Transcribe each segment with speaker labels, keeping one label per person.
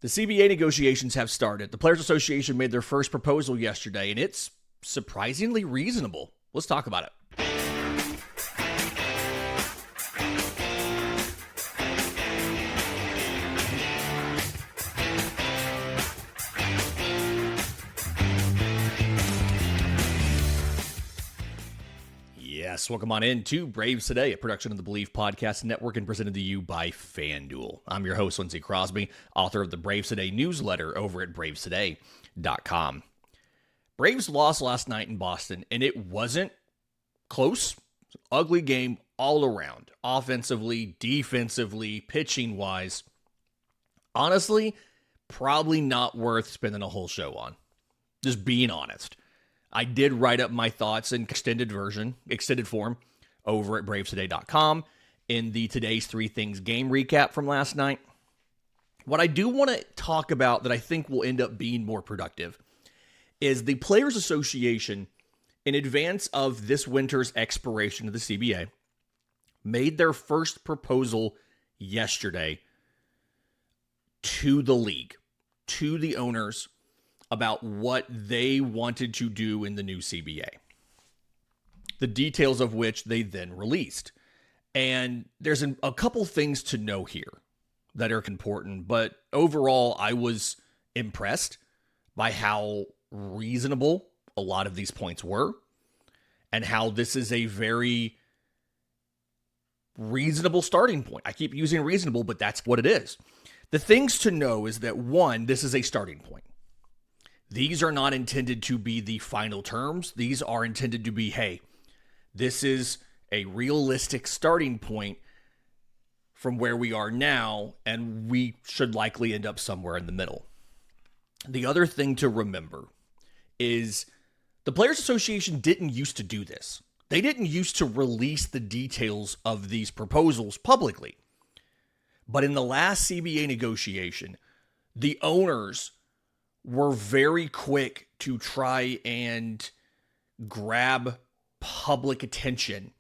Speaker 1: The CBA negotiations have started. The Players Association made their first proposal yesterday, and it's surprisingly reasonable. Let's talk about it. Yes, welcome on in to Braves Today, a production of the Believe Podcast Network and presented to you by FanDuel. I'm your host, Lindsay Crosby, author of the Braves Today newsletter over at bravestoday.com. Braves lost last night in Boston, and it wasn't close. It's an ugly game all around, offensively, defensively, pitching-wise. Honestly, probably not worth spending a whole show on. Just being honest. I did write up my thoughts in extended form, over at bravestoday.com in the Today's Three Things game recap from last night. What I do want to talk about that I think will end up being more productive is the Players Association, in advance of this winter's expiration of the CBA, made their first proposal yesterday to the league, to the owners, about what they wanted to do in the new CBA. The details of which they then released. And there's a couple things to know here that are important, but overall, I was impressed by how reasonable a lot of these points were and how this is a very reasonable starting point. I keep using reasonable, but that's what it is. The things to know is that, one, this is a starting point. These are not intended to be the final terms. These are intended to be, hey, this is a realistic starting point from where we are now, and we should likely end up somewhere in the middle. The other thing to remember is the Players Association didn't used to do this. They didn't used to release the details of these proposals publicly. But in the last CBA negotiation, the owners were very quick to try and grab public attention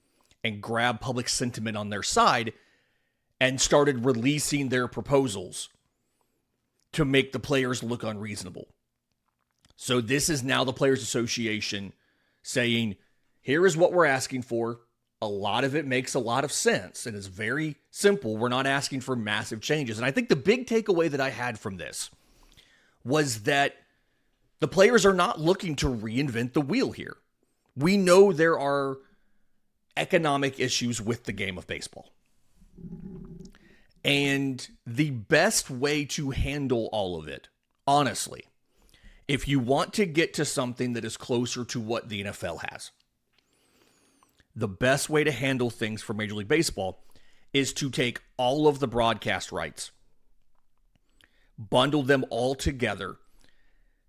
Speaker 1: and grab public sentiment on their side and started releasing their proposals to make the players look unreasonable. So this is now the Players Association saying, here is what we're asking for. A lot of it makes a lot of sense and is very simple. We're not asking for massive changes. And I think the big takeaway that I had from this was that the players are not looking to reinvent the wheel here. We know there are economic issues with the game of baseball. And the best way to handle all of it, honestly, if you want to get to something that is closer to what the NFL has, the best way to handle things for Major League Baseball is to take all of the broadcast rights, bundle them all together,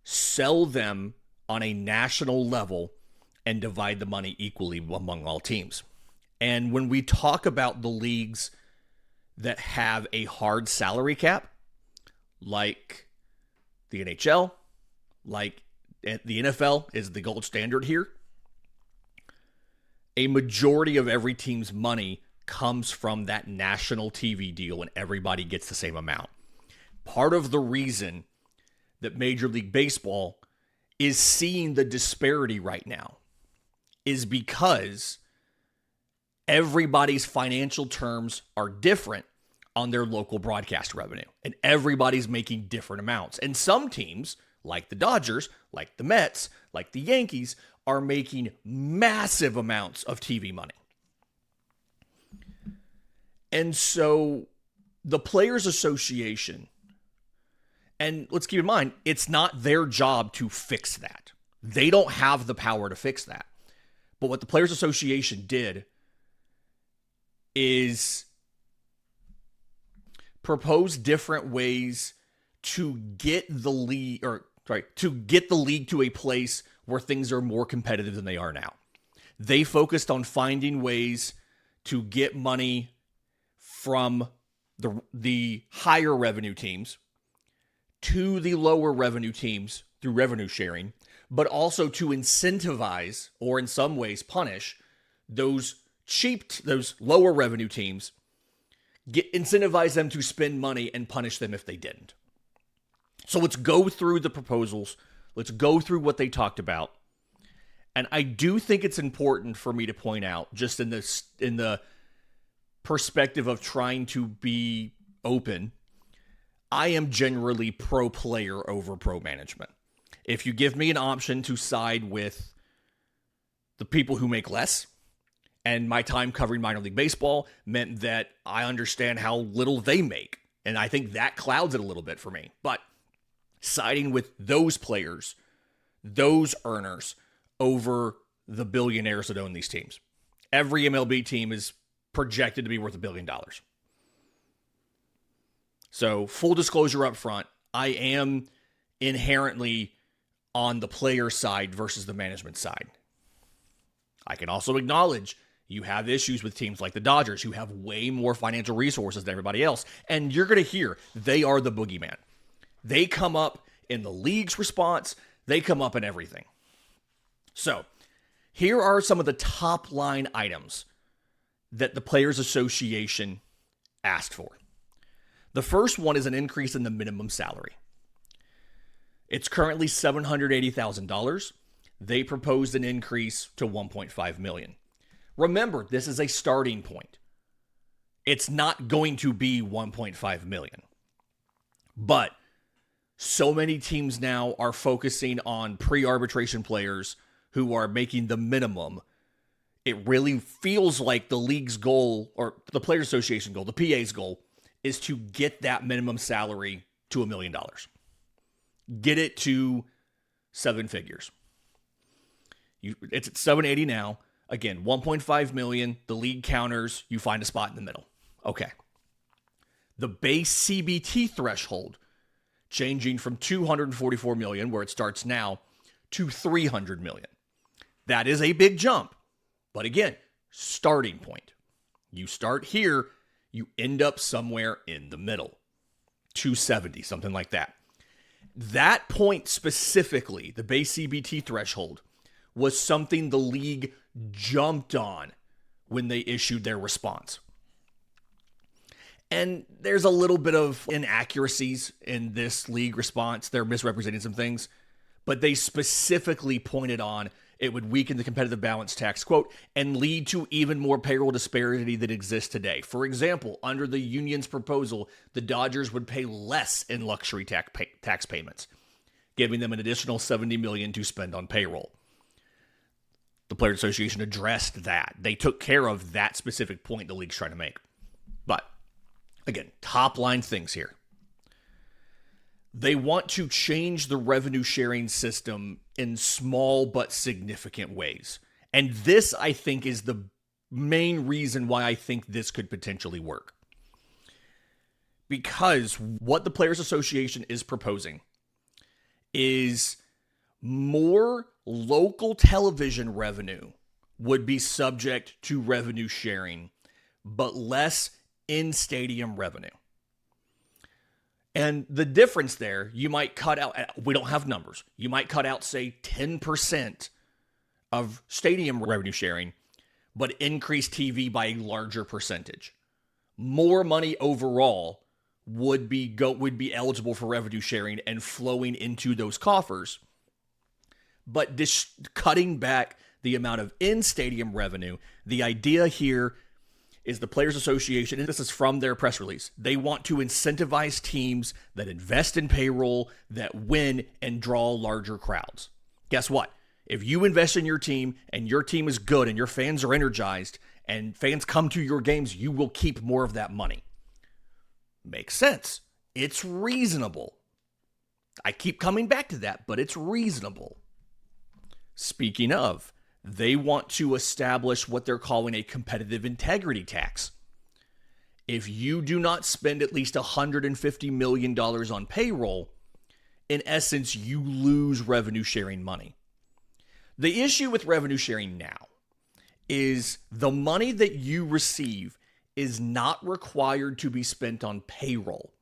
Speaker 1: sell them on a national level, and divide the money equally among all teams. And when we talk about the leagues that have a hard salary cap, like the NHL, like the NFL is the gold standard here, a majority of every team's money comes from that national TV deal and everybody gets the same amount. Part of the reason that Major League Baseball is seeing the disparity right now is because everybody's financial terms are different on their local broadcast revenue, and everybody's making different amounts. And some teams, like the Dodgers, like the Mets, like the Yankees, are making massive amounts of TV money. And so the Players Association, and let's keep in mind, it's not their job to fix that. They don't have the power to fix that. But what the Players Association did is propose different ways to get the league, to a place where things are more competitive than they are now. They focused on finding ways to get money from the higher revenue teams to the lower revenue teams through revenue sharing, but also to incentivize, or in some ways punish, those lower revenue teams, incentivize them to spend money and punish them if they didn't. So let's go through the proposals. Let's go through what they talked about. And I do think it's important for me to point out, just in the perspective of trying to be open, I am generally pro player over pro management. If you give me an option to side with the people who make less, and my time covering minor league baseball meant that I understand how little they make, and I think that clouds it a little bit for me. But siding with those players, those earners, over the billionaires that own these teams. Every MLB team is projected to be worth $1 billion. So, full disclosure up front, I am inherently on the player side versus the management side. I can also acknowledge you have issues with teams like the Dodgers, who have way more financial resources than everybody else, and you're going to hear they are the boogeyman. They come up in the league's response. They come up in everything. So, here are some of the top line items that the Players Association asked for. The first one is an increase in the minimum salary. It's currently $780,000. They proposed an increase to $1.5 million. Remember, this is a starting point. It's not going to be $1.5 million. But so many teams now are focusing on pre-arbitration players who are making the minimum. It really feels like the league's goal, or the Players Association goal, the PA's goal, is to get that minimum salary to $1 million. Get it to 7 figures. It's at 780 now. Again, 1.5 million. The league counters. You find a spot in the middle. Okay. The base CBT threshold changing from 244 million, where it starts now, to 300 million. That is a big jump. But again, starting point. You start here, you end up somewhere in the middle. 270, something like that. That point specifically, the base CBT threshold, was something the league jumped on when they issued their response. And there's a little bit of inaccuracies in this league response. They're misrepresenting some things, but they specifically pointed on it would weaken the competitive balance tax, quote, and lead to even more payroll disparity that exists today. For example, under the union's proposal, the Dodgers would pay less in luxury tax payments, giving them an additional $70 million to spend on payroll. The Players Association addressed that. They took care of that specific point the league's trying to make. But again, top line things here. They want to change the revenue sharing system in small but significant ways. And this, I think, is the main reason why I think this could potentially work. Because what the Players Association is proposing is more local television revenue would be subject to revenue sharing, but less in-stadium revenue. And the difference there, you might cut out, we don't have numbers, you might cut out, say, 10% of stadium revenue sharing, but increase TV by a larger percentage. More money overall would be eligible for revenue sharing and flowing into those coffers. But cutting back the amount of in-stadium revenue, the idea here is the Players Association, and this is from their press release, they want to incentivize teams that invest in payroll, that win, and draw larger crowds. Guess what? If you invest in your team, and your team is good, and your fans are energized, and fans come to your games, you will keep more of that money. Makes sense. It's reasonable. I keep coming back to that, but it's reasonable. Speaking of, they want to establish what they're calling a competitive integrity tax. If you do not spend at least $150 million on payroll, in essence, you lose revenue sharing money. The issue with revenue sharing now is the money that you receive is not required to be spent on payroll.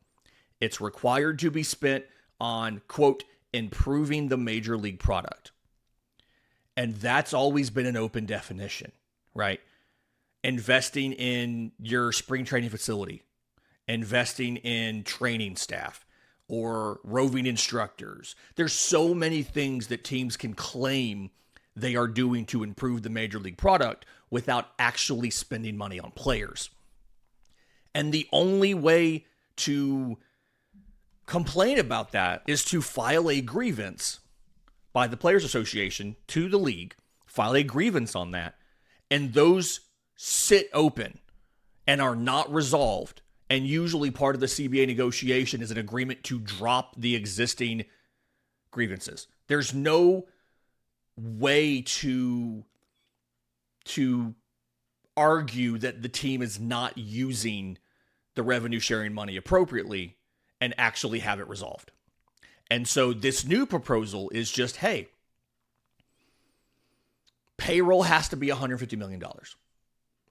Speaker 1: It's required to be spent on, quote, improving the major league product. And that's always been an open definition, right? Investing in your spring training facility, investing in training staff, or roving instructors. There's so many things that teams can claim they are doing to improve the major league product without actually spending money on players. And the only way to complain about that is to file a grievance by the Players Association to the league, file a grievance on that, and those sit open and are not resolved. And usually part of the CBA negotiation is an agreement to drop the existing grievances. There's no way to argue that the team is not using the revenue sharing money appropriately and actually have it resolved. And so this new proposal is just, hey, payroll has to be $150 million.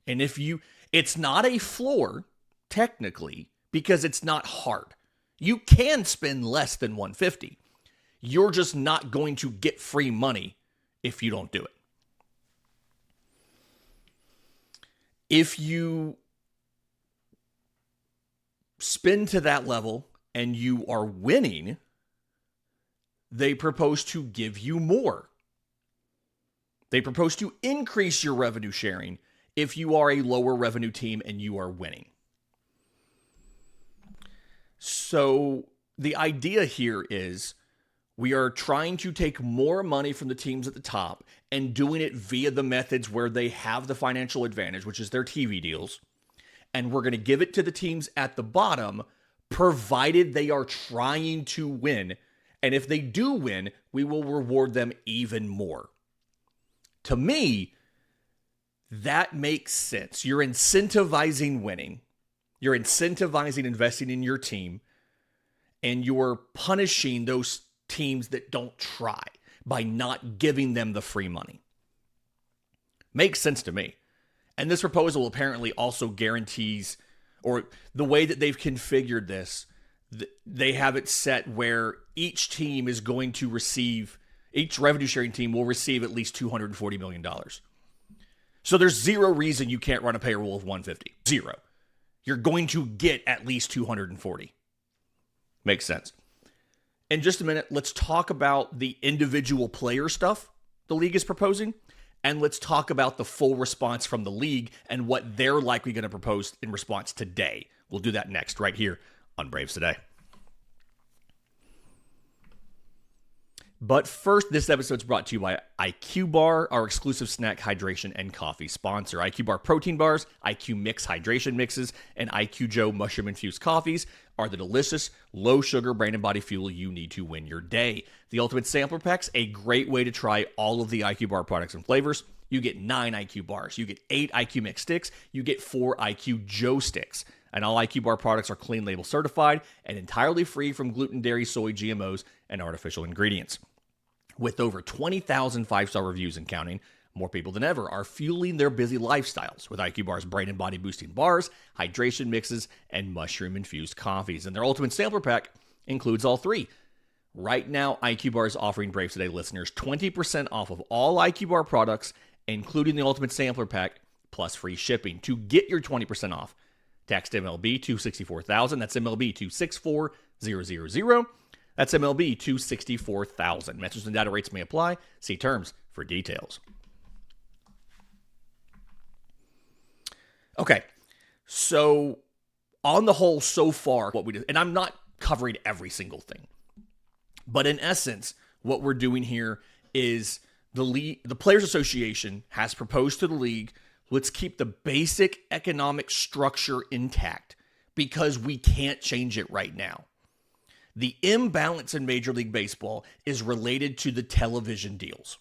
Speaker 1: And it's not a floor technically because it's not hard. You can spend less than 150. You're just not going to get free money if you don't do it. If you spend to that level and you are winning, they propose to give you more. They propose to increase your revenue sharing if you are a lower revenue team and you are winning. So the idea here is we are trying to take more money from the teams at the top and doing it via the methods where they have the financial advantage, which is their TV deals. And we're going to give it to the teams at the bottom, provided they are trying to win. And if they do win, we will reward them even more. To me, that makes sense. You're incentivizing winning. You're incentivizing investing in your team. And you're punishing those teams that don't try by not giving them the free money. Makes sense to me. And this proposal apparently also guarantees, or the way that they've configured this, they have it set where each team is going to receive, each revenue sharing team will receive at least $240 million. So there's zero reason you can't run a payroll of 150. Zero. You're going to get at least 240. Makes sense. In just a minute, let's talk about the individual player stuff the league is proposing, and let's talk about the full response from the league and what they're likely going to propose in response today. We'll do that next, right here on Braves Today. But first, this episode is brought to you by IQ Bar, our exclusive snack, hydration, and coffee sponsor. IQ Bar protein bars, IQ Mix hydration mixes, and IQ Joe mushroom-infused coffees are the delicious, low-sugar brain and body fuel you need to win your day. The Ultimate Sampler Pack's a great way to try all of the IQ Bar products and flavors. You get 9 IQ Bars, you get 8 IQ Mix sticks, you get 4 IQ Joe sticks. And all IQ Bar products are clean label certified and entirely free from gluten, dairy, soy, GMOs, and artificial ingredients. With over 20,000 5-star reviews and counting, more people than ever are fueling their busy lifestyles with IQ Bar's brain and body boosting bars, hydration mixes, and mushroom-infused coffees. And their Ultimate Sampler Pack includes all 3. Right now, IQ Bar is offering Braves Today listeners 20% off of all IQ Bar products, including the Ultimate Sampler Pack, plus free shipping. To get your 20% off, text MLB to 64000. That's MLB to 64000. That's MLB to 64,000. Messages and data rates may apply. See terms for details. Okay, so on the whole, so far, what we did, and I'm not covering every single thing, but in essence, what we're doing here is the Players Association has proposed to the league, let's keep the basic economic structure intact because we can't change it right now. The imbalance in Major League Baseball is related to the television deals.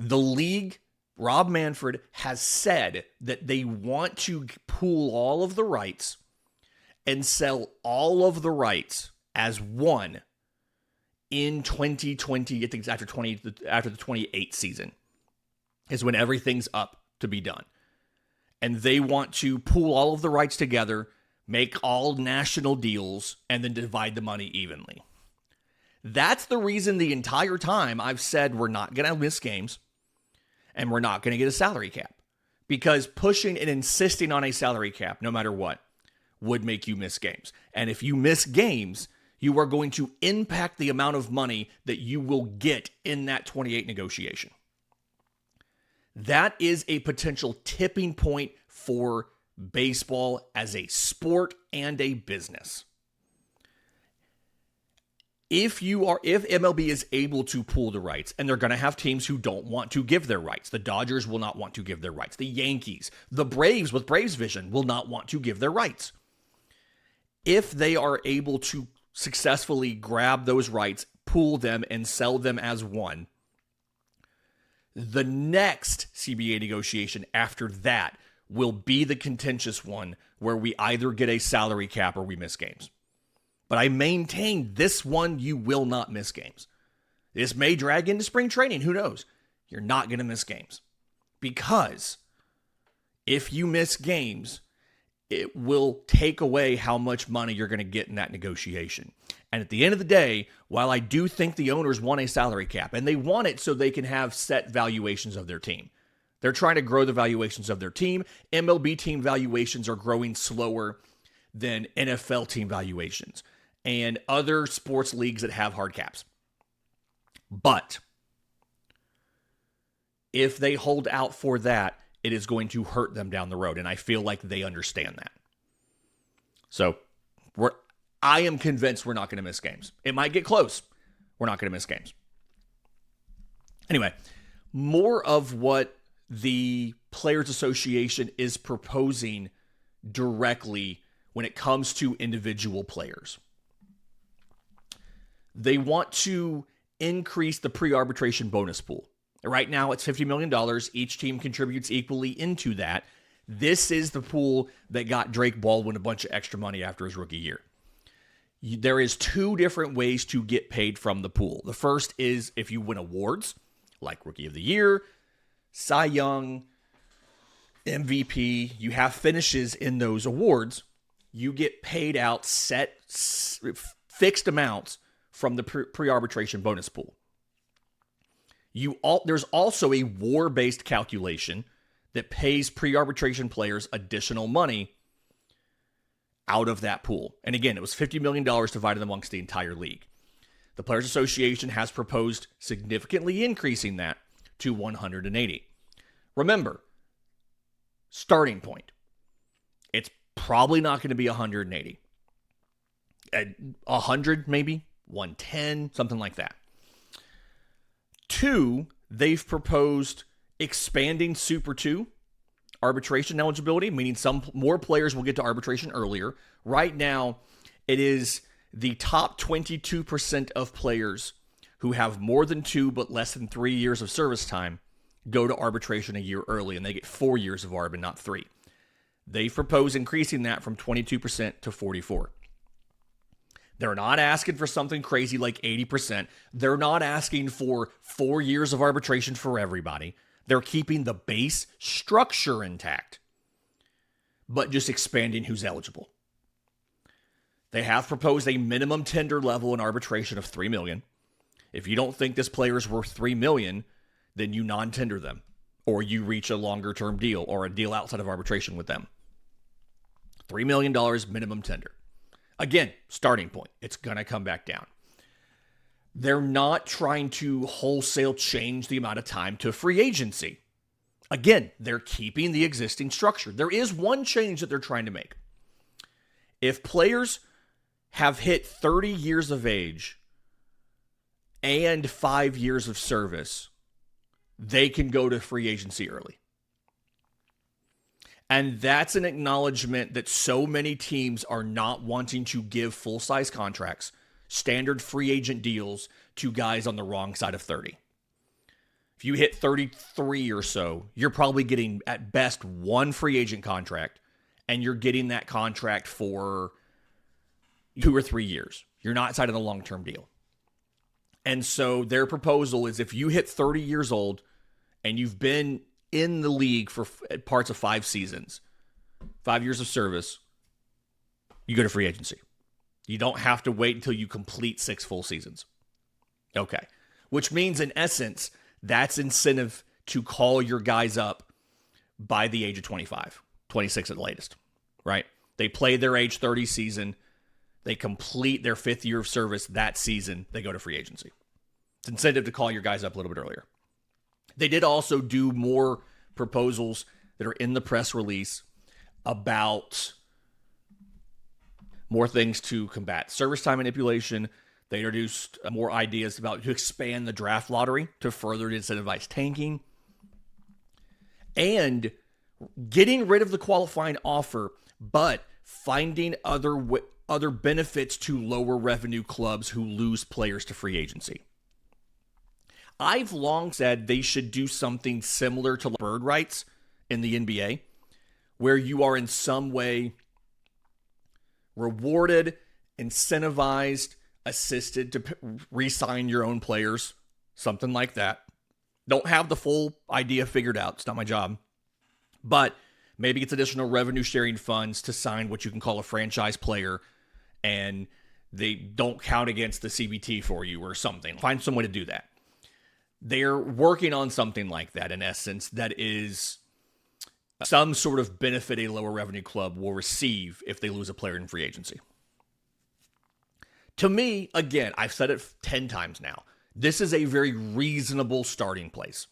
Speaker 1: The league, Rob Manfred, has said that they want to pool all of the rights and sell all of the rights as one in 2020, I think it's after the 28th season, is when everything's up to be done. And they want to pool all of the rights together, make all national deals, and then divide the money evenly. That's the reason the entire time I've said we're not going to miss games and we're not going to get a salary cap. Because pushing and insisting on a salary cap, no matter what, would make you miss games. And if you miss games, you are going to impact the amount of money that you will get in that 28 negotiation. That is a potential tipping point for baseball as a sport and a business. If MLB is able to pool the rights, and they're going to have teams who don't want to give their rights. The Dodgers will not want to give their rights. The Yankees, the Braves with Braves Vision will not want to give their rights. If they are able to successfully grab those rights, pool them, and sell them as one, the next CBA negotiation after that will be the contentious one where we either get a salary cap or we miss games. But I maintain this one, you will not miss games. This may drag into spring training. Who knows? You're not going to miss games. Because if you miss games, it will take away how much money you're going to get in that negotiation. And at the end of the day, while I do think the owners want a salary cap, and they want it so they can have set valuations of their team. They're trying to grow the valuations of their team. MLB team valuations are growing slower than NFL team valuations and other sports leagues that have hard caps. But if they hold out for that, it is going to hurt them down the road. And I feel like they understand that. So I am convinced we're not going to miss games. It might get close. We're not going to miss games. Anyway, more of what the Players Association is proposing directly when it comes to individual players. They want to increase the pre-arbitration bonus pool. Right now, it's $50 million. Each team contributes equally into that. This is the pool that got Drake Baldwin a bunch of extra money after his rookie year. There is two different ways to get paid from the pool. The first is if you win awards, like Rookie of the Year, Cy Young, MVP, you have finishes in those awards, you get paid out set fixed amounts from the pre-arbitration bonus pool. There's also a WAR-based calculation that pays pre-arbitration players additional money out of that pool. And again, it was $50 million divided amongst the entire league. The Players Association has proposed significantly increasing that to 180. Remember, starting point. It's probably not going to be 180. 100 maybe, 110, something like that. 2, they've proposed expanding Super 2 arbitration eligibility, meaning some more players will get to arbitration earlier. Right now, it is the top 22% of players who have more than 2 but less than 3 years of service time go to arbitration a year early, and they get 4 years of arb and not 3. They propose increasing that from 22% to 44%. They're not asking for something crazy like 80%. They're not asking for 4 years of arbitration for everybody. They're keeping the base structure intact, but just expanding who's eligible. They have proposed a minimum tender level in arbitration of $3 million. If you don't think this player is worth $3 million, then you non-tender them, or you reach a longer-term deal or a deal outside of arbitration with them. $3 million minimum tender. Again, starting point. It's going to come back down. They're not trying to wholesale change the amount of time to free agency. Again, they're keeping the existing structure. There is one change that they're trying to make. If players have hit 30 years of age and 5 years of service, they can go to free agency early. And that's an acknowledgement that so many teams are not wanting to give full-size contracts, standard free agent deals to guys on the wrong side of 30. If you hit 33 or so, you're probably getting at best one free agent contract, and you're getting that contract for 2 or 3 years. You're not signing a long-term deal. And so their proposal is if you hit 30 years old and you've been in the league for parts of 5 seasons, 5 years of service, you go to free agency. You don't have to wait until you complete 6 full seasons. Okay. Which means, in essence, that's incentive to call your guys up by the age of 25, 26 at the latest, right? They play their age 30 season. They complete their 5th year of service that season. They go to free agency. It's incentive to call your guys up a little bit earlier. They did also do more proposals that are in the press release about more things to combat service time manipulation. They introduced more ideas about to expand the draft lottery to further incentivize tanking and getting rid of the qualifying offer, but finding other benefits to lower revenue clubs who lose players to free agency. I've long said they should do something similar to bird rights in the NBA, where you are in some way rewarded, incentivized, assisted to re-sign your own players, something like that. Don't have the full idea figured out. It's not my job. But maybe it's additional revenue sharing funds to sign what you can call a franchise player, and they don't count against the CBT for you or something. Find some way to do that. They're working on something like that, in essence, that is some sort of benefit a lower revenue club will receive if they lose a player in free agency. To me, again, I've said it 10 times now, this is a very reasonable starting place.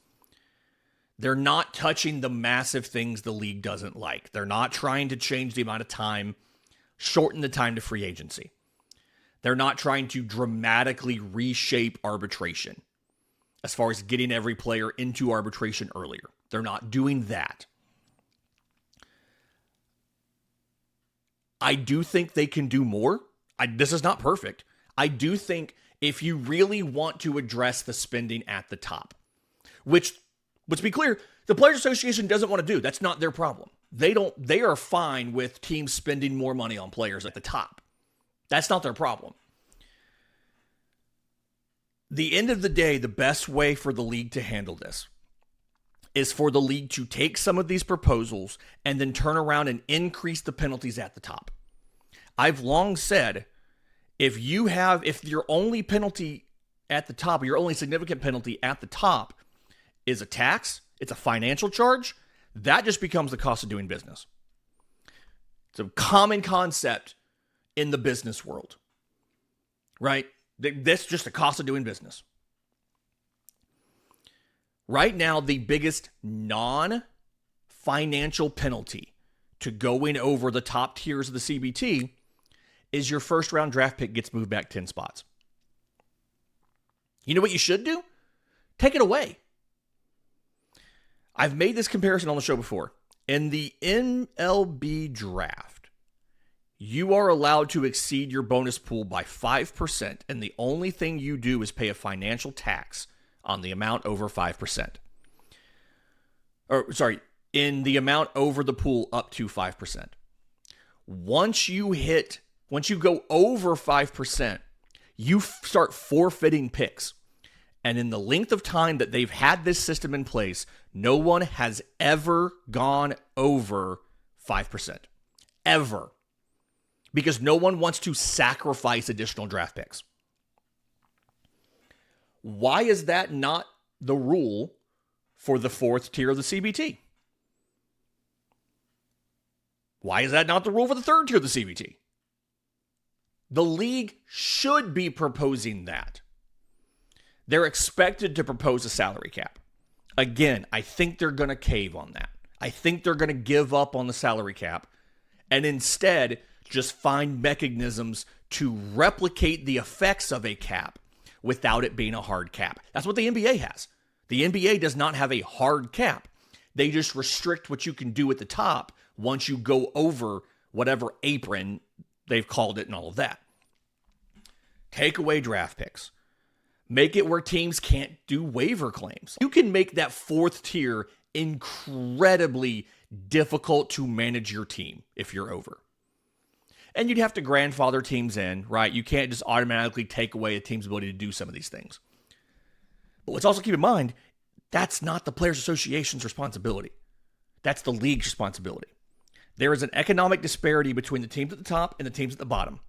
Speaker 1: They're not touching the massive things the league doesn't like. They're not trying to change the amount of time, shorten the time to free agency. They're not trying to dramatically reshape arbitration as far as getting every player into arbitration earlier. They're not doing that. I do think they can do more. This is not perfect. I do think if you really want to address the spending at the top, which, let's be clear, the Players Association doesn't want to do. That's not their problem. They are fine with teams spending more money on players at the top. That's not their problem. The end of the day, the best way for the league to handle this is for the league to take some of these proposals and then turn around and increase the penalties at the top. I've long said, if your only penalty at the top, or your only significant penalty at the top is a tax, it's a financial charge, that just becomes the cost of doing business. It's a common concept in the business world, right? That's just the cost of doing business. Right now, the biggest non-financial penalty to going over the top tiers of the CBT is your first round draft pick gets moved back 10 spots. You know what you should do? Take it away. I've made this comparison on the show before. In the MLB draft, you are allowed to exceed your bonus pool by 5%, and the only thing you do is pay a financial tax on the amount over 5%. In the amount over the pool up to 5%. Once you go over 5%, you start forfeiting picks. And in the length of time that they've had this system in place, no one has ever gone over 5%. Ever. Because no one wants to sacrifice additional draft picks. Why is that not the rule for the 4th tier of the CBT? Why is that not the rule for the 3rd tier of the CBT? The league should be proposing that. They're expected to propose a salary cap. Again, I think they're going to cave on that. I think they're going to give up on the salary cap and instead just find mechanisms to replicate the effects of a cap without it being a hard cap. That's what the NBA has. The NBA does not have a hard cap. They just restrict what you can do at the top once you go over whatever apron they've called it and all of that. Take away draft picks. Make it where teams can't do waiver claims. You can make that 4th tier incredibly difficult to manage your team if you're over. And you'd have to grandfather teams in, right? You can't just automatically take away a team's ability to do some of these things. But let's also keep in mind, that's not the Players Association's responsibility. That's the league's responsibility. There is an economic disparity between the teams at the top and the teams at the bottom.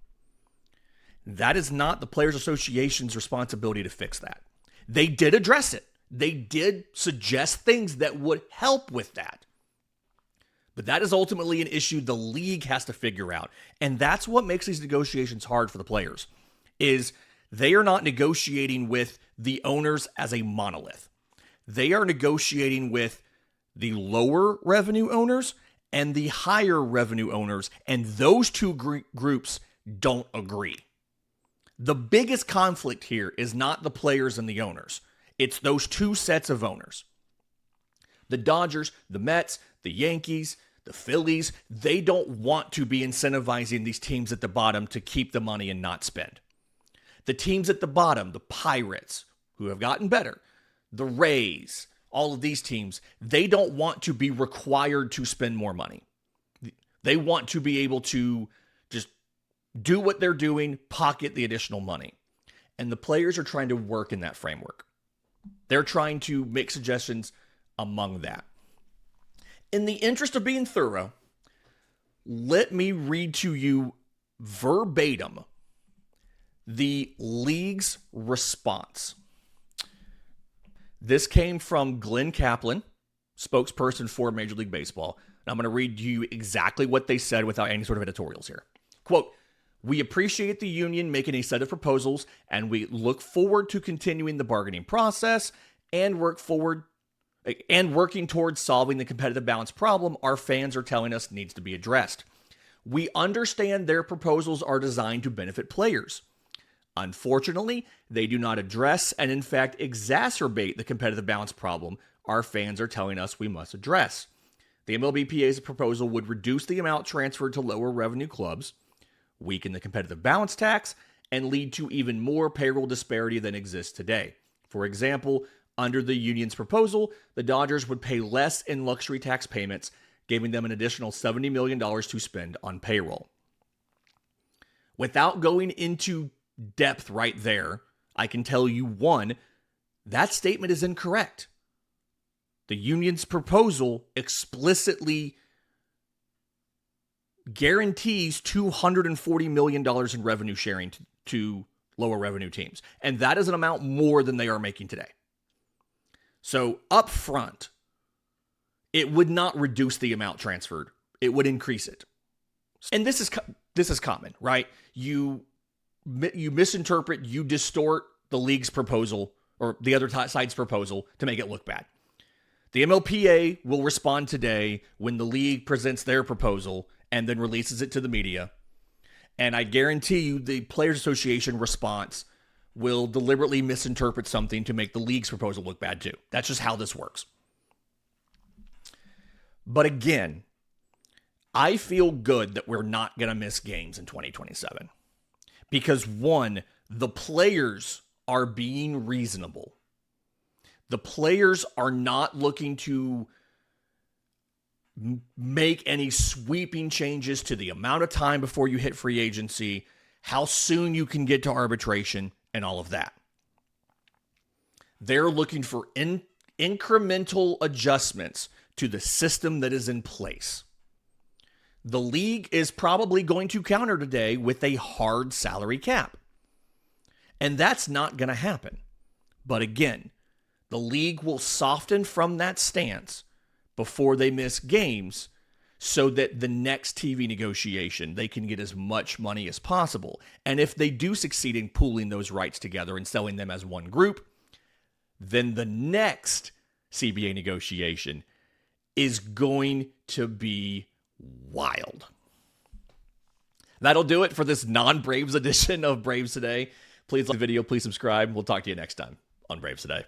Speaker 1: That is not the Players Association's responsibility to fix that. They did address it. They did suggest things that would help with that. But that is ultimately an issue the league has to figure out. And that's what makes these negotiations hard for the players, is they are not negotiating with the owners as a monolith. They are negotiating with the lower revenue owners and the higher revenue owners, and those two groups don't agree. The biggest conflict here is not the players and the owners. It's those two sets of owners. The Dodgers, the Mets, the Yankees, the Phillies, they don't want to be incentivizing these teams at the bottom to keep the money and not spend. The teams at the bottom, the Pirates, who have gotten better, the Rays, all of these teams, they don't want to be required to spend more money. They want to be able to just do what they're doing, pocket the additional money. And the players are trying to work in that framework. They're trying to make suggestions among that. In the interest of being thorough, let me read to you verbatim the league's response. This came from Glenn Kaplan, spokesperson for Major League Baseball. And I'm going to read you exactly what they said without any sort of editorials here. Quote, "We appreciate the union making a set of proposals, and we look forward to continuing the bargaining process and working towards solving the competitive balance problem our fans are telling us needs to be addressed. We understand their proposals are designed to benefit players. Unfortunately, they do not address and in fact exacerbate the competitive balance problem our fans are telling us we must address. The MLBPA's proposal would reduce the amount transferred to lower revenue clubs, weaken the competitive balance tax, and lead to even more payroll disparity than exists today. For example, under the union's proposal, the Dodgers would pay less in luxury tax payments, giving them an additional $70 million to spend on payroll." Without going into depth right there, I can tell you, one, that statement is incorrect. The union's proposal explicitly guarantees $240 million in revenue sharing to lower revenue teams. And that is an amount more than they are making today. So up front, it would not reduce the amount transferred. It would increase it. And this is common, right? You misinterpret, you distort the league's proposal or the other side's proposal to make it look bad. The MLPA will respond today when the league presents their proposal and then releases it to the media. And I guarantee you the Players Association response will deliberately misinterpret something to make the league's proposal look bad too. That's just how this works. But again, I feel good that we're not going to miss games in 2027. Because one, the players are being reasonable. The players are not looking to make any sweeping changes to the amount of time before you hit free agency, how soon you can get to arbitration, and all of that. They're looking for incremental adjustments to the system that is in place. The league is probably going to counter today with a hard salary cap. And that's not going to happen. But again, the league will soften from that stance before they miss games so that the next TV negotiation, they can get as much money as possible. And if they do succeed in pooling those rights together and selling them as one group, then the next CBA negotiation is going to be wild. That'll do it for this non-Braves edition of Braves Today. Please like the video, please subscribe. We'll talk to you next time on Braves Today.